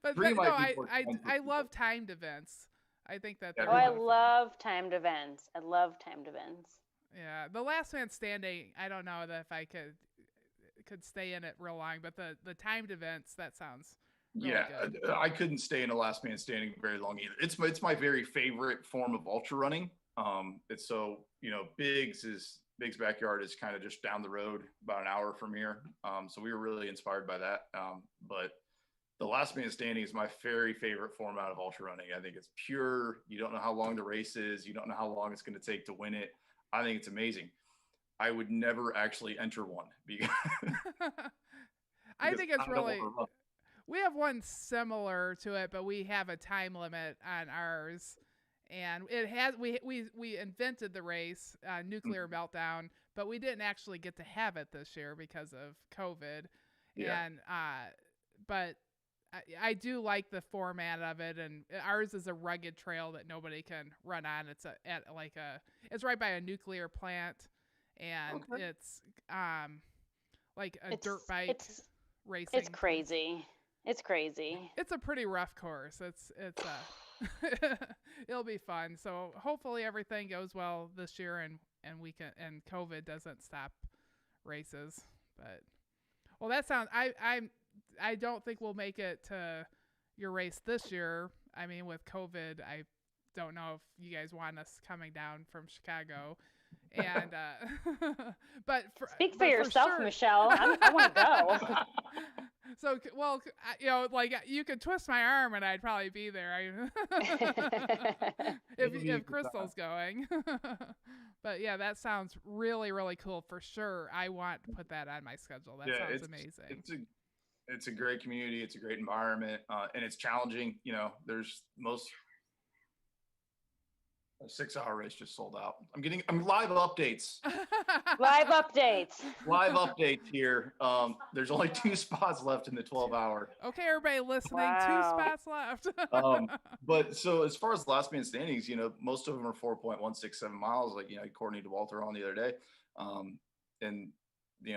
But I love timed events. I think that. I love timed events. I love timed events. Yeah, the last man standing. I don't know that if I could stay in it real long, but the timed events, that sounds really good. I couldn't stay in a last man standing very long either. It's my very favorite form of ultra running. It's so Big's backyard is kind of just down the road, about an hour from here. So we were really inspired by that. But the last man standing is my very favorite format of ultra running. I think it's pure. You don't know how long the race is. You don't know how long it's going to take to win it. I think it's amazing. I would never actually enter one because I think it's really. We have one similar to it, but we have a time limit on ours, and it has. We invented the race, Nuclear Meltdown, but we didn't actually get to have it this year because of COVID. Yeah. And but I do like the format of it, and ours is a rugged trail that nobody can run on. It's it's right by a nuclear plant, and it's like a dirt bike racing. It's crazy. It's crazy. It's a pretty rough course. It's it'll be fun. So hopefully everything goes well this year, and we can, and COVID doesn't stop races. But well, that sounds. I don't think we'll make it to your race this year. I mean, with COVID, I don't know if you guys want us coming down from Chicago. And but speak for yourself, sure. Michelle. I want to go. So, well, like you could twist my arm and I'd probably be there. if Crystal's going. But yeah, that sounds really, really cool for sure. I want to put that on my schedule. That sounds amazing. It's a great community. It's a great environment, and it's challenging. There's a 6-hour race just sold out. I'm live updates. Live updates here. There's only 2 spots left in the 12-hour. Okay, everybody listening, 2 spots left. But so as far as last man standings, most of them are 4.167 miles. Like, Courtney DeWalter on the other day. And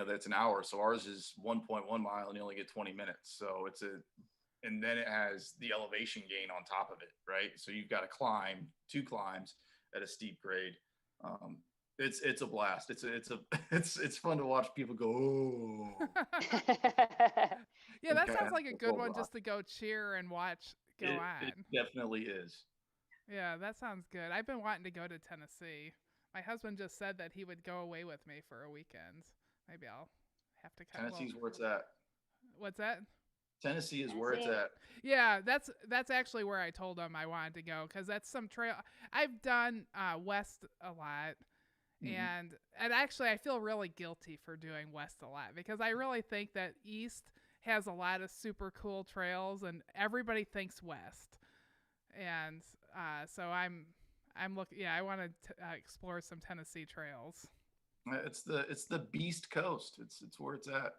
that's an hour. So ours is 1.1 mile and you only get 20 minutes. So and then it has the elevation gain on top of it, right? So you've got to climb 2 climbs at a steep grade. It's a blast. It's fun to watch people go, oh. Yeah, that Okay, sounds like a good one rock. just to go cheer and watch go on. It definitely is. Yeah, that sounds good. I've been wanting to go to Tennessee. My husband just said that he would go away with me for a weekend. Maybe I'll have to come. Tennessee's where it's at. What's that? Tennessee is where it's at. Yeah, that's actually where I told him I wanted to go because that's some trail. I've done West a lot, and actually I feel really guilty for doing West a lot because I really think that East has a lot of super cool trails, and everybody thinks West, and so I'm looking. Yeah, I want to explore some Tennessee trails. It's the Beast Coast. It's where it's at.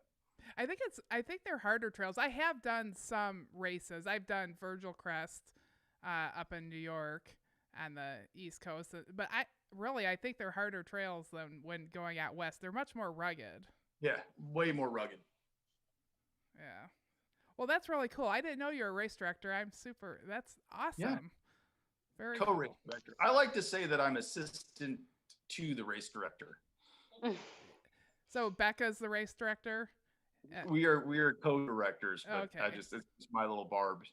I think they're harder trails. I have done some races. I've done Virgil Crest up in New York on the East Coast, but I think they're harder trails than when going out west. They're much more rugged. Yeah, way more rugged. Yeah. Well, that's really cool. I didn't know you're a race director. That's awesome. Yeah. Very Co-race cool. director. I like to say that I'm assistant to the race director. So Becca's the race director? We are co-directors, but okay. it's my little barb.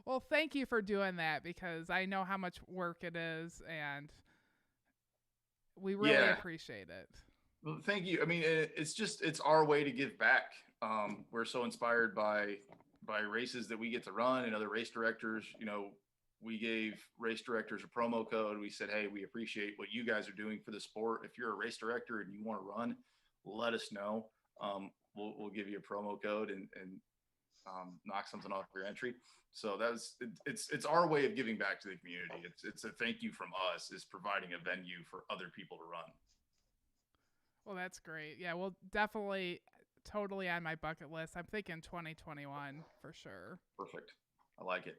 Well, thank you for doing that because I know how much work it is, and we really appreciate it. Well, thank you. I mean, it's our way to give back. We're so inspired by races that we get to run and other race directors. You know, we gave race directors a promo code. We said, hey, we appreciate what you guys are doing for the sport. If you're a race director and you want to run, let us know. We'll give you a promo code and knock something off your entry. So it's our way of giving back to the community. It's a thank you from us, is providing a venue for other people to run. Well, that's great. Yeah, well, definitely, totally on my bucket list. I'm thinking 2021 for sure. Perfect. I like it.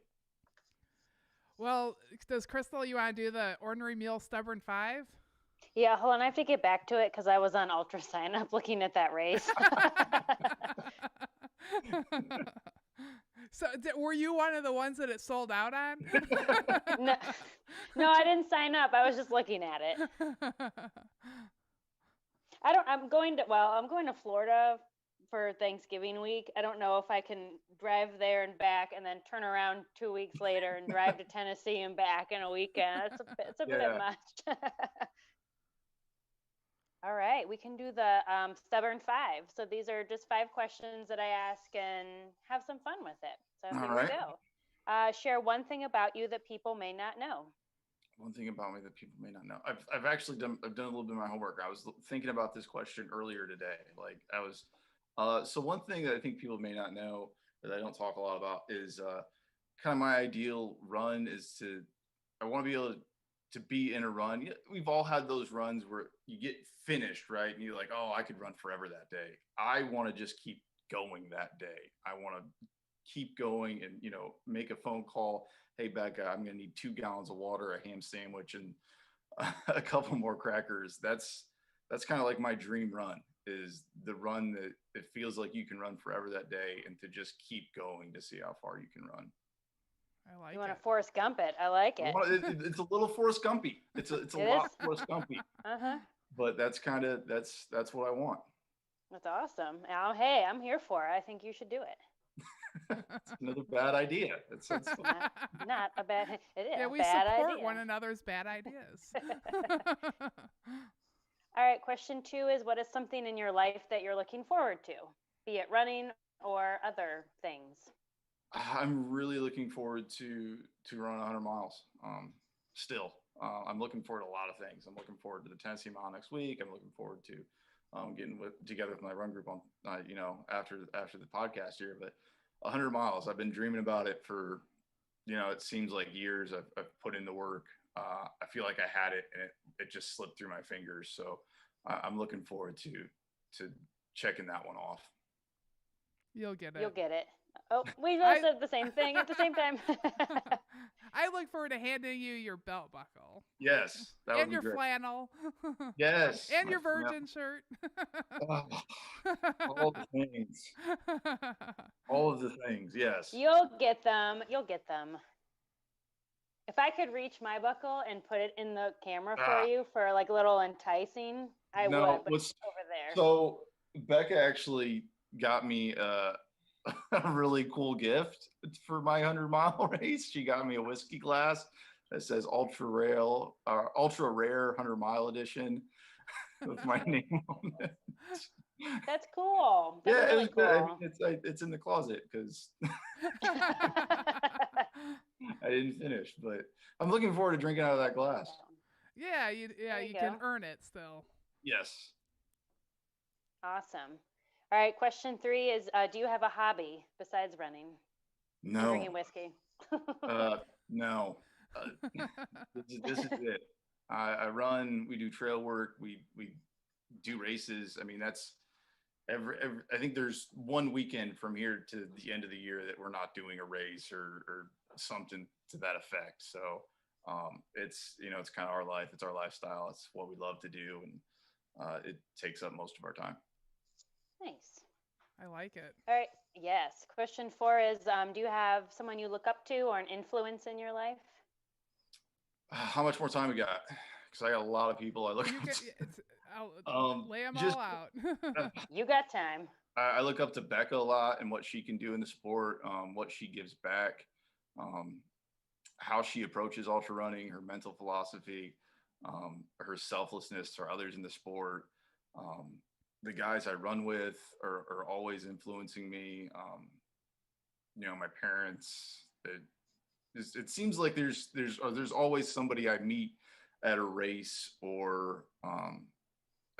Well, does Crystal, you want to do the Ornery Mule Stubborn 5? Yeah, hold on. I have to get back to it because I was on Ultra Sign Up looking at that race. So were you one of the ones that it sold out on? No, I didn't sign up. I was just looking at it. I'm going to Florida for Thanksgiving week. I don't know if I can drive there and back and then turn around 2 weeks later and drive to Tennessee and back in a weekend. It's a bit much. All right, we can do the Stubborn 5. So these are just 5 questions that I ask and have some fun with it. So here we go. Share one thing about you that people may not know. One thing about me that people may not know. I've actually done a little bit of my homework. I was thinking about this question earlier today. So one thing that I think people may not know that I don't talk a lot about is kind of my ideal run is I want to be able to be in a run. We've all had those runs where you get finished, right? And you're like, oh, I could run forever that day. I want to just keep going that day. I want to keep going and, make a phone call. Hey, Becca, I'm going to need 2 gallons of water, a ham sandwich, and a couple more crackers. That's kind of like my dream run, is the run that it feels like you can run forever that day and to just keep going to see how far you can run. I like it. You want to Forrest Gump it. I like it. It's a little Forrest Gumpy. It's a lot Forrest Gumpy. Uh-huh. But that's what I want. That's awesome. Oh, hey, I'm here for it. I think you should do it. It's another bad idea. It's not a bad. It is. Yeah, we bad support idea. one another's bad ideas. All right. Question 2 is: what is something in your life that you're looking forward to, be it running or other things? I'm really looking forward to run 100 miles. Still, I'm looking forward to a lot of things. I'm looking forward to the Tennessee Mile next week. I'm looking forward to getting together with my run group on, after the podcast here. But 100 miles, I've been dreaming about it for, it seems like years. I've put in the work. I feel like I had it, and it just slipped through my fingers. So I'm looking forward to checking that one off. You'll get it. You'll get it. Oh, we both said the same thing at the same time. I look forward to handing you your belt buckle. Yes. That and your great. Flannel. Yes. And your Virgin shirt. All the things. All of the things, yes. You'll get them. If I could reach my buckle and put it in the camera for Ah, you for like a little enticing, I no, would, but it's over there. so Becca actually got me a really cool gift for my 100-mile race. She got me a whiskey glass that says ultra rare 100-mile edition with my name on it. That's cool. That's Yeah, it really was good. I cool. mean, it's in the closet because I didn't finish, but I'm looking forward to drinking out of that glass. Yeah, There you you can go. earn it still. Yes. Awesome. All right, question 3 is do you have a hobby besides running and No. drinking whiskey? No. This is it. I run. We do trail work. We do races. I mean, that's every. I think there's one weekend from here to the end of the year that we're not doing a race or something to that effect. So it's it's kind of our life. It's our lifestyle. It's what we love to do, and it takes up most of our time. Nice. I like it. All right. Yes. Question 4 is do you have someone you look up to or an influence in your life? How much more time we got? Because I got a lot of people I look up to. I'll lay them all out. You got time. I look up to Becca a lot and what she can do in the sport, what she gives back, how she approaches ultra running, her mental philosophy, her selflessness for others in the sport. The guys I run with are always influencing me. My parents. It seems like there's always somebody I meet at a race or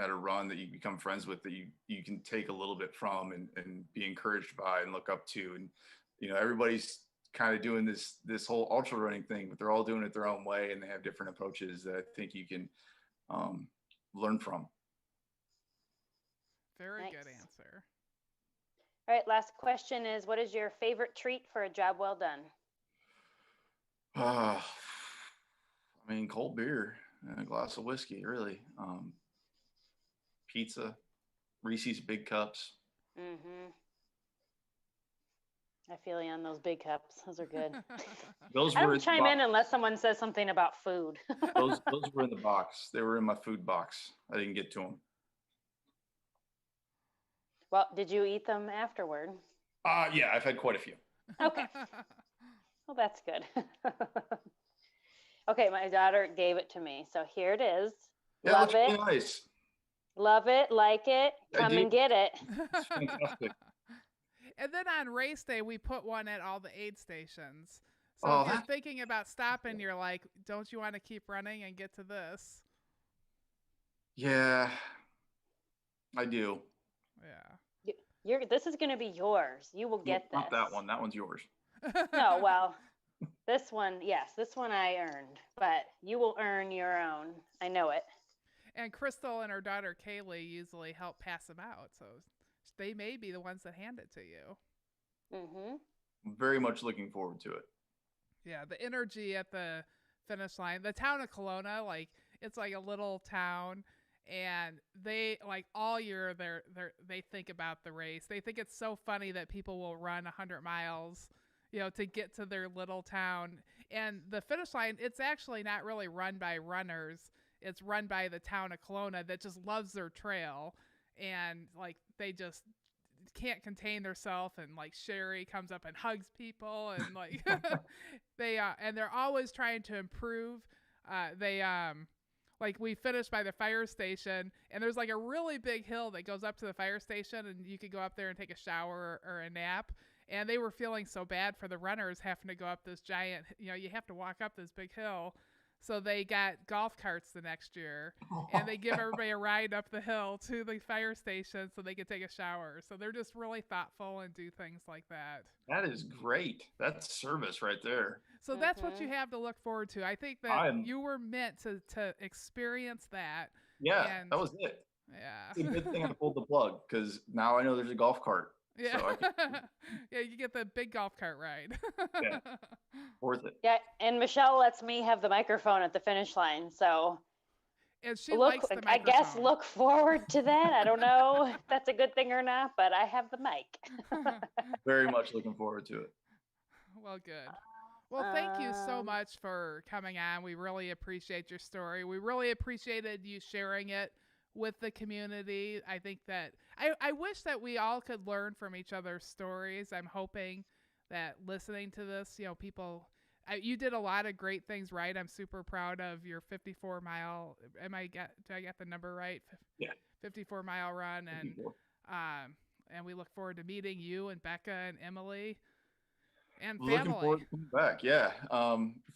at a run that you become friends with that you can take a little bit from and be encouraged by and look up to. And everybody's kind of doing this whole ultra running thing, but they're all doing it their own way and they have different approaches that I think you can learn from. Very Nice. good answer. All right. Last question is what is your favorite treat for a job well done? I mean, cold beer and a glass of whiskey, really. Pizza, Reese's Big Cups. Mm-hmm. I feel you on those big cups. Those are good. Those I were don't in the chime in box. unless someone says something about food. Those were in the box. They were in my food box. I didn't get to them. Well, did you eat them afterward? Yeah, I've had quite a few. Okay. Well, that's good. Okay, my daughter gave it to me. So here it is. Yeah, Love looks it. really nice. Love it. Like it. I Come do. and get it. It's fantastic. And then on race day, we put one at all the aid stations. So Oh, if you're that- thinking about stopping, you're like, don't you want to keep running and get to this? Yeah, I do. Yeah. This is going to be yours. You will get this. Not that one. That one's yours. No, well, this one, yes, this one I earned, but you will earn your own. I know it. And Crystal and her daughter Kaylee usually help pass them out. So they may be the ones that hand it to you. Mm-hmm. I'm very much looking forward to it. Yeah, the energy at the finish line. The town of Kelowna, it's like a little town, and they all year they think about the race. They think it's so funny that people will run 100 miles, to get to their little town. And the finish line, it's actually not really run by runners. It's run by the town of Kelowna that just loves their trail, and they just can't contain themselves, and Sherry comes up and hugs people, and they're always trying to improve. We finished by the fire station, and there's a really big hill that goes up to the fire station, and you could go up there and take a shower or a nap. And they were feeling so bad for the runners having to go up this giant, you have to walk up this big hill. So they got golf carts the next year, and they give everybody a ride up the hill to the fire station so they could take a shower. So they're just really thoughtful and do things like that. That is great. That's service right there. So that's what you have to look forward to. I think that you were meant to experience that. Yeah, that was it. Yeah. It's a good thing I pulled the plug because now I know there's a golf cart. Yeah. So Yeah, you get the big golf cart ride. Yeah. Worth it. Yeah, and Michelle lets me have the microphone at the finish line, so and she likes the I guess microphone. look forward to that. I don't know if that's a good thing or not, but I have the mic. Very much looking forward to it. Well, good. Well, thank you so much for coming on. We really appreciate your story. We really appreciated you sharing it with the community. I think that I wish that we all could learn from each other's stories. I'm hoping that listening to this, people, you did a lot of great things right. I'm super proud of your 54 mile. Do I get the number right? Yeah. 54-mile run, and we look forward to meeting you and Becca and Emily and family. Looking forward to coming back. Yeah.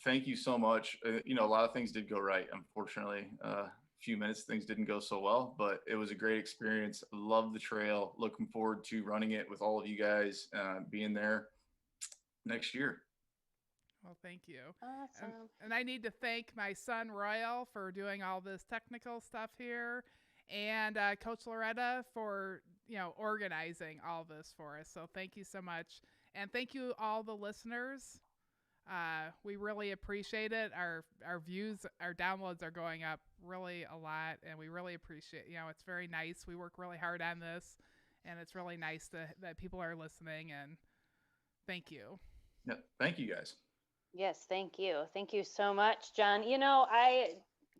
Thank you so much. A lot of things did go right. Unfortunately, a few minutes things didn't go so well, but it was a great experience. Love the trail. Looking forward to running it with all of you guys, being there next year. Well, thank you. Awesome. And I need to thank my son Royal for doing all this technical stuff here, and Coach Loretta for organizing all this for us. So thank you so much, and thank you all the listeners. We really appreciate it. Our views, our downloads are going up really a lot, and we really appreciate. It's very nice. We work really hard on this, and it's really nice that people are listening. And thank you. Yeah, thank you guys. Yes, thank you. Thank you so much, John. I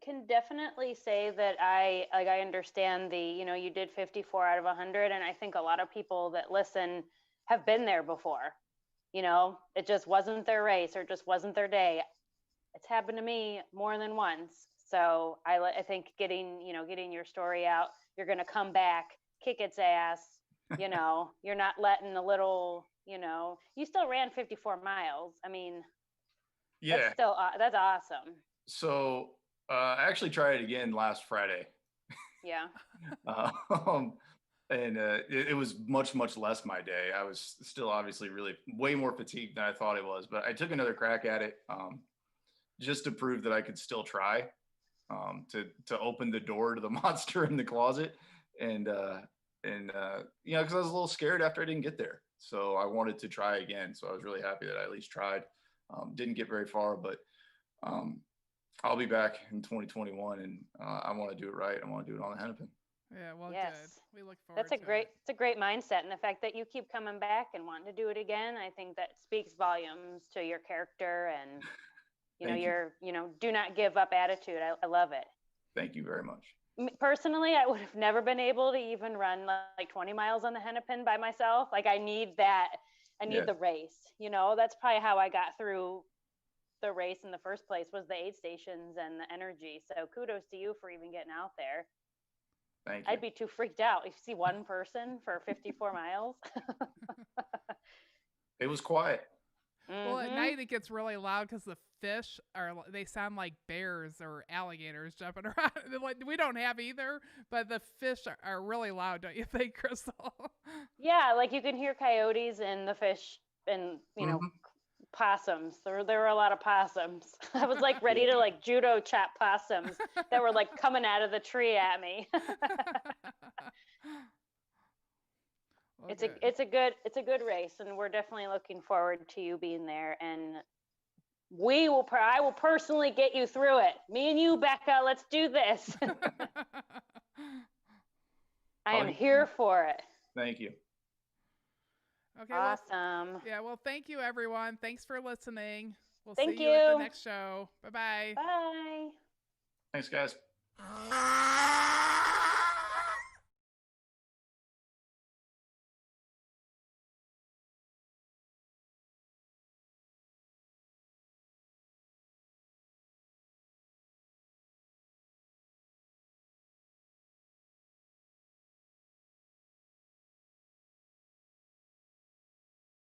can definitely say that I understand you did 54 out of 100, and I think a lot of people that listen have been there before. It just wasn't their race or just wasn't their day. It's happened to me more than once. So I think getting your story out, you're going to come back, kick its ass. You're not letting a little, you still ran 54 miles. I mean, yeah, that's awesome. So I actually tried it again last Friday. Yeah. And it was much, much less my day. I was still obviously really way more fatigued than I thought it was, but I took another crack at it just to prove that I could still try to open the door to the monster in the closet. And because I was a little scared after I didn't get there. So I wanted to try again. So I was really happy that I at least tried. Didn't get very far, but I'll be back in 2021, and I want to do it right. I want to do it on the Hennepin. Yeah, well, yes. Good. We look forward. It's a great mindset, and the fact that you keep coming back and wanting to do it again, I think that speaks volumes to your character and your do not give up attitude. I love it. Thank you very much. Personally, I would have never been able to even run like 20 miles on the Hennepin by myself. Like I need that. I need the race. That's probably how I got through the race in the first place, was the aid stations and the energy. So kudos to you for even getting out there. Thank you. I'd be too freaked out if you see one person for 54 miles. It was quiet. Well, at night it gets really loud because the fish they sound like bears or alligators jumping around. We don't have either, but the fish are really loud, don't you think, Crystal? Yeah, like you can hear coyotes and the fish and possums. There were a lot of possums. I was like ready to like judo chop possums that were like coming out of the tree at me. Well, it's a good race, and we're definitely looking forward to you being there. And I will personally get you through it. Me and you, Becca, let's do this. I am here for it. Thank you. Okay. Awesome. Well, thank you, everyone. Thanks for listening. We'll see you at the next show. Bye-bye. Bye. Thanks, guys.